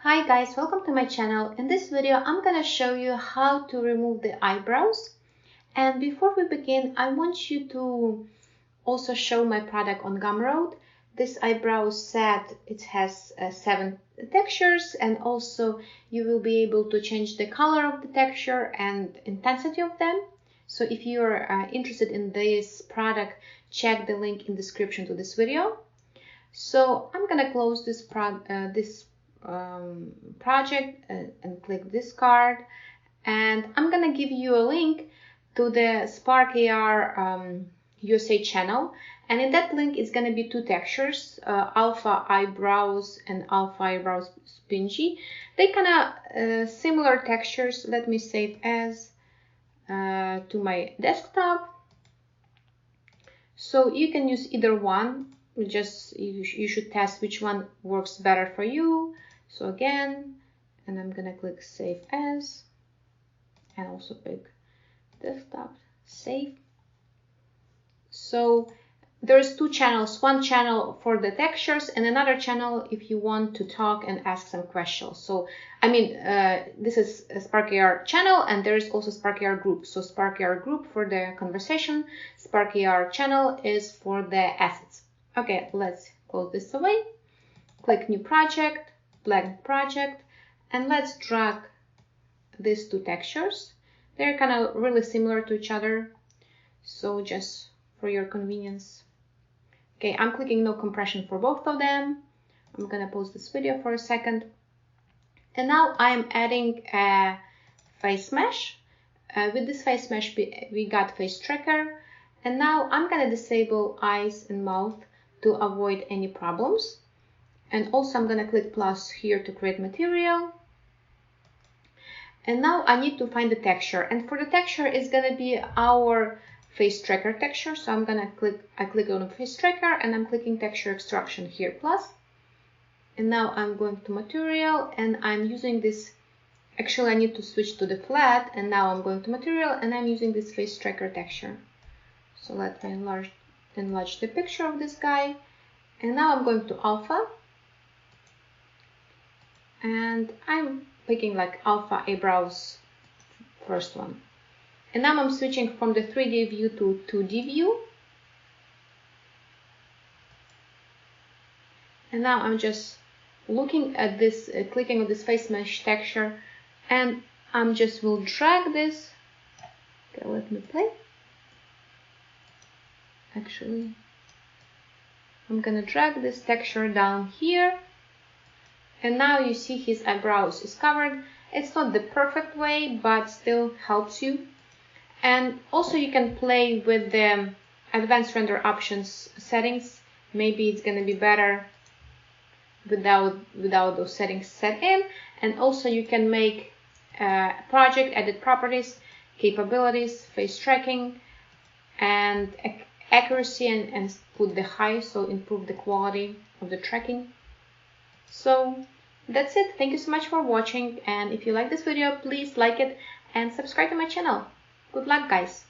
Hi guys, welcome to my channel. In this video, I'm gonna show you how to remove the eyebrows. And before we begin, I want you to also show my product on Gumroad. This eyebrow set, it has 7 textures, and also you will be able to change the color of the texture and intensity of them. So if you're interested in this product, check the link in the description to this video. So I'm gonna close this project and click discard, and I'm gonna give you a link to the Spark AR USA channel, and in that link is gonna be 2 textures, Alpha Eyebrows and Alpha Eyebrows Spingy. They kind of similar textures. Let me save as to my desktop. So you can use either one. You should test which one works better for you. So again, and I'm gonna click save as, and also pick desktop, save. So there's 2 channels, one channel for the textures and another channel if you want to talk and ask some questions. So I mean, this is a Spark AR channel, and there's also Spark AR group. So Spark AR group for the conversation, Spark AR channel is for the assets. Okay, let's close this away. Click new project, blank project, and let's drag these 2 textures. They're kind of really similar to each other, so just for your convenience. Okay, I'm clicking no compression for both of them. I'm gonna pause this video for a second. And now I'm adding a face mesh. With this face mesh, we got face tracker. And now I'm gonna disable eyes and mouth to avoid any problems. And also I'm gonna click plus here to create material. And now I need to find the texture. And for the texture, it's gonna be our face tracker texture. So I'm gonna click on face tracker, and I'm clicking texture extraction here plus. And now I'm going to material, and I'm using this. Actually, I need to switch to the flat, and now I'm going to material, and I'm using this face tracker texture. So let me enlarge the picture of this guy. And now I'm going to alpha, and I'm picking like alpha eyebrows, first one. And now I'm switching from the 3D view to 2D view. And now I'm just looking at this, clicking on this face mesh texture, and I'm just will drag this. Okay, let me play. Actually, I'm gonna drag this texture down here. And now you see his eyebrows is covered. It's not the perfect way, but still helps you. And also you can play with the advanced render options settings. Maybe it's gonna be better without those settings set in. And also you can make project, edit properties, capabilities, face tracking, and accuracy, and put the high, so improve the quality of the tracking. So that's it. Thank you so much for watching, and if you like this video, please like it and subscribe to my channel. Good luck, guys.